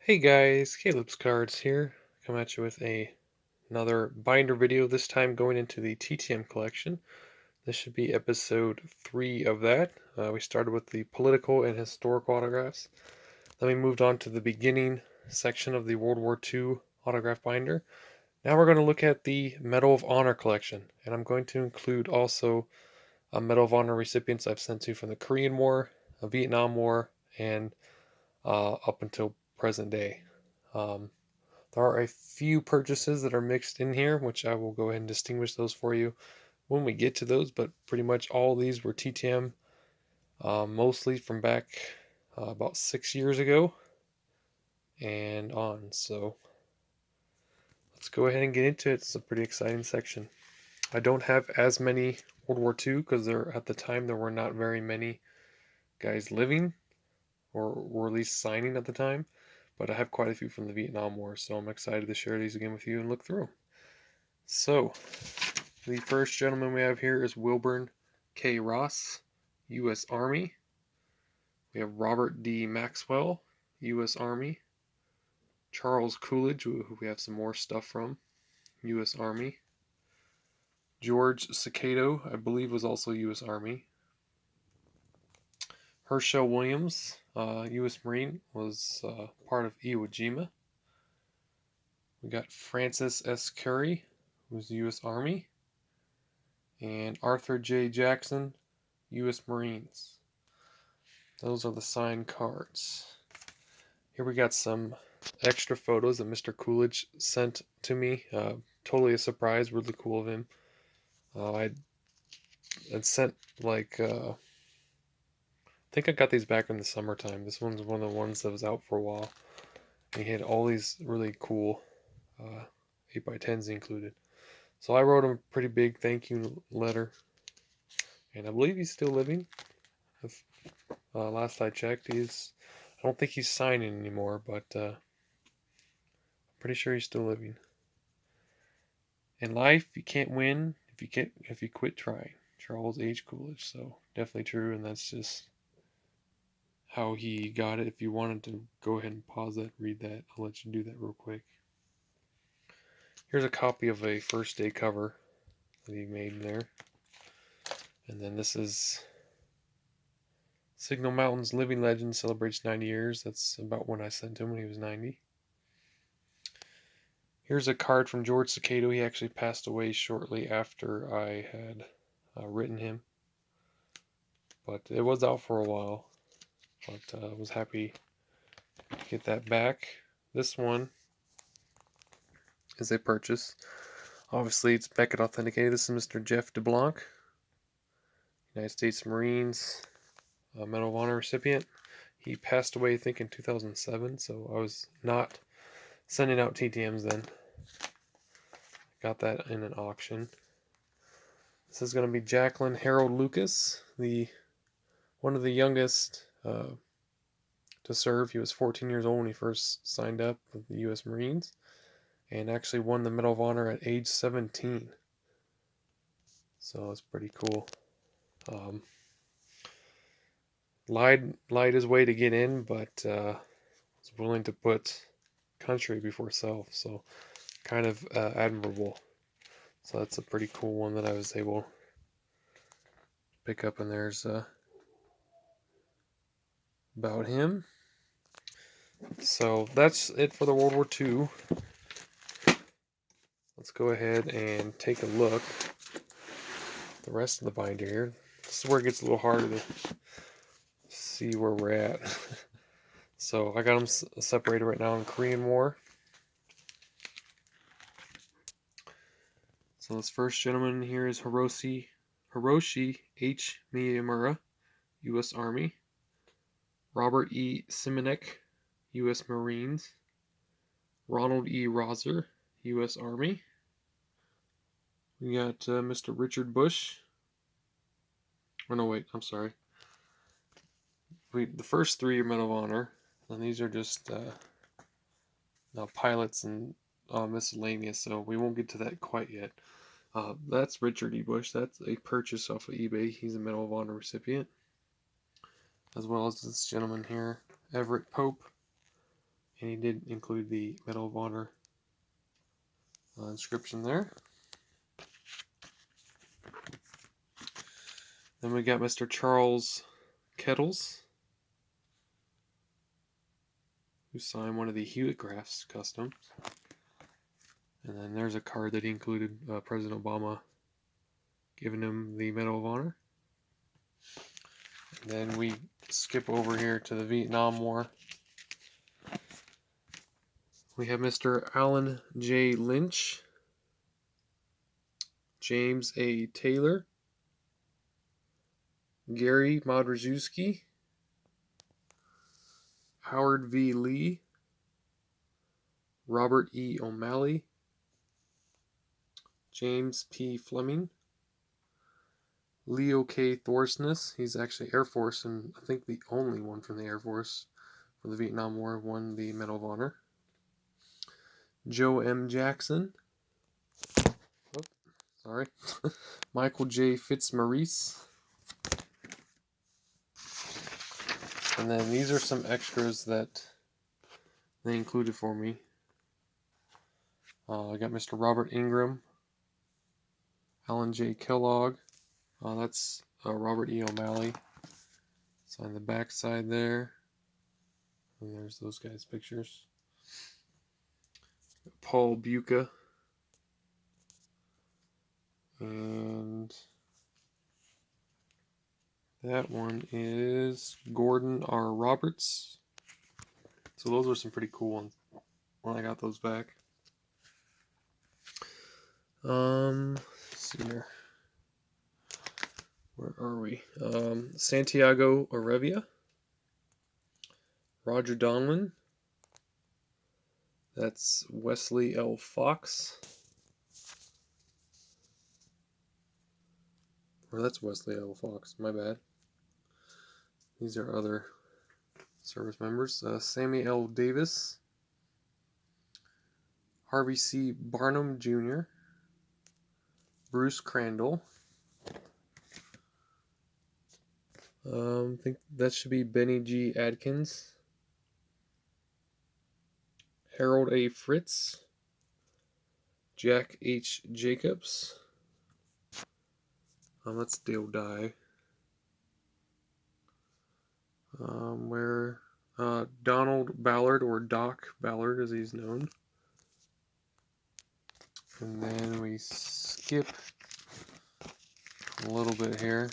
Hey guys, Caleb's Cards here. Come at you with another binder video, this time going into the TTM collection. This should be episode 3 of that. We started with the political and historical autographs. Then we moved on to the beginning section of the World War II autograph binder. Now we're going to look at the Medal of Honor collection, and I'm going to include also a Medal of Honor recipients I've sent to from the Korean War, the Vietnam War, and up until present day. Um, There are a few purchases that are mixed in here, which I will go ahead and distinguish those for you when we get to those, but pretty much all these were TTM, mostly from back about 6 years ago and on. So let's go ahead and get into it. It's a pretty exciting section. I don't have as many World War II because at the time there were not very many guys living or were at least signing at the time, but I have quite a few from the Vietnam War, so I'm excited to share these again with you and look through them. So, the first gentleman we have here is Wilburn K. Ross, U.S. Army. We have Robert D. Maxwell, U.S. Army. Charles Coolidge, who we have some more stuff from, U.S. Army. George Cicado, I believe, was also U.S. Army. Herschel Williams, U.S. Marine, was part of Iwo Jima. We got Francis S. Curry, who was U.S. Army. And Arthur J. Jackson, U.S. Marines. Those are the signed cards. Here we got some extra photos that Mr. Coolidge sent to me. Totally a surprise, really cool of him. I had sent I think I got these back in the summertime. This one's one of the ones that was out for a while. And he had all these really cool 8x10s included. So I wrote him a pretty big thank you letter. And I believe he's still living. If, last I checked, I don't think he's signing anymore, but I'm pretty sure he's still living. In life, you can't win if you quit trying. Charles H. Coolidge. So definitely true, and that's just how he got it. If you wanted to go ahead and pause that, read that, I'll let you do that real quick. Here's a copy of a first day cover that he made there. And then this is Signal Mountain's Living Legend celebrates 90 years. That's about when I sent him when he was 90. Here's a card from George Cicado. He actually passed away shortly after I had written him. But it was out for a while. But I was happy to get that back. This one is a purchase. Obviously, it's Beckett authenticated. This is Mr. Jeff DeBlanc, United States Marines, Medal of Honor recipient. He passed away, I think, in 2007, so I was not sending out TTMs then. Got that in an auction. This is going to be Jacqueline Harold Lucas, one of the youngest to serve. He was 14 years old when he first signed up with the U.S. Marines, and actually won the Medal of Honor at age 17. So that's pretty cool. Lied his way to get in, but was willing to put country before self. So kind of admirable. So that's a pretty cool one that I was able to pick up. And there's about him. So that's it for the World War II. Let's go ahead and take a look at the rest of the binder here. This is where it gets a little harder to see where we're at. So I got them separated right now in Korean War. So this first gentleman here is Hiroshi H. Miyamura, U.S. Army. Robert E. Simonek, U.S. Marines. Ronald E. Roser, U.S. Army. We got Mr. Richard Bush. Oh, no, wait, I'm sorry. The first three are Medal of Honor, and these are just pilots and miscellaneous, so we won't get to that quite yet. That's Richard E. Bush. That's a purchase off of eBay. He's a Medal of Honor recipient. As well as this gentleman here, Everett Pope, And he did include the Medal of Honor inscription there. Then we got Mr. Charles Kettles, who signed one of the Hewitt Crafts customs. And then there's a card that he included President Obama giving him the Medal of Honor. And then we skip over here to the Vietnam War. We have Mr. Alan J. Lynch, James A. Taylor, Gary Modrzewski, Howard V. Lee, Robert E. O'Malley, James P. Fleming, Leo K. Thorsness. He's actually Air Force, and I think the only one from the Air Force for the Vietnam War, won the Medal of Honor. Joe M. Jackson. Oh, sorry. Michael J. Fitzmaurice. And then these are some extras that they included for me. I got Mr. Robert Ingram, Alan J. Kellogg. That's Robert E. O'Malley. Sign the back side there. And there's those guys' pictures. Paul Buca. And that one is Gordon R. Roberts. So those are some pretty cool ones when I got those back. Let's see here. Where are we? Santiago Arevia. Roger Donlin. That's Wesley L. Fox. Or that's Wesley L. Fox, my bad. These are other service members. Sammy L. Davis. Harvey C. Barnum Jr. Bruce Crandall. I think that should be Benny G. Adkins. Harold A. Fritz. Jack H. Jacobs. That's Dale Dye. Donald Ballard, or Doc Ballard as he's known. And then we skip a little bit here.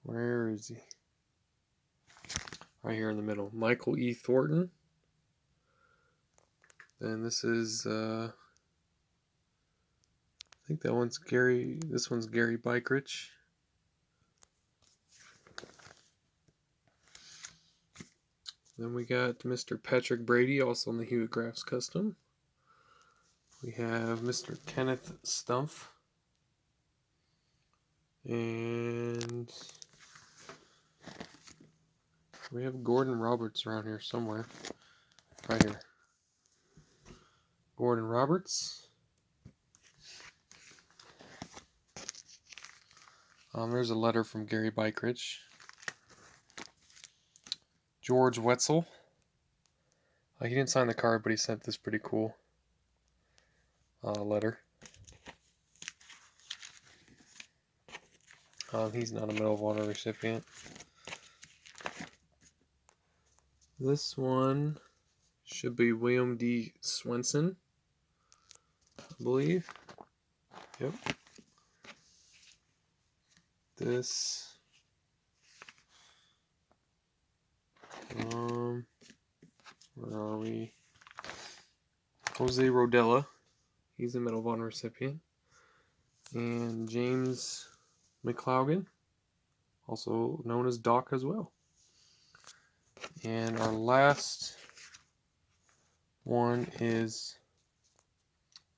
Where is he? Right here in the middle. Michael E. Thornton. Then this is, I think that one's Gary, this one's Gary Bikerich. Then we got Mr. Patrick Brady, also on the Hewitt Crafts Custom. We have Mr. Kenneth Stumpf. And we have Gordon Roberts around here somewhere. Right here. Gordon Roberts. There's a letter from Gary Bikerich. George Wetzel. He didn't sign the card, but he sent this pretty cool letter. He's not a Medal of Honor recipient. This one should be William D. Swenson, I believe. Yep. This, where are we? Jose Rodella, he's a Medal of Honor recipient. And James McLaugan, also known as Doc as well. And our last one is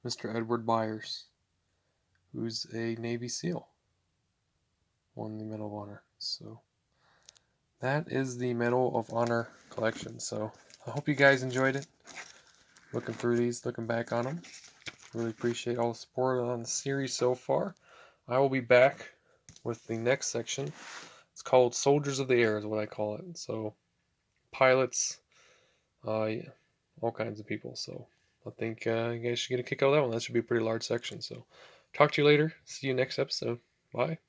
Mr. Edward Byers, who's a Navy SEAL. Won the Medal of Honor. So that is the Medal of Honor collection. So I hope you guys enjoyed it. Looking through these, looking back on them. Really appreciate all the support on the series so far. I will be back with the next section. It's called Soldiers of the Air, is what I call it. So pilots, yeah, all kinds of people. So I think you guys should get a kick out of that one. That should be a pretty large section. So talk to you later. See you next episode. Bye.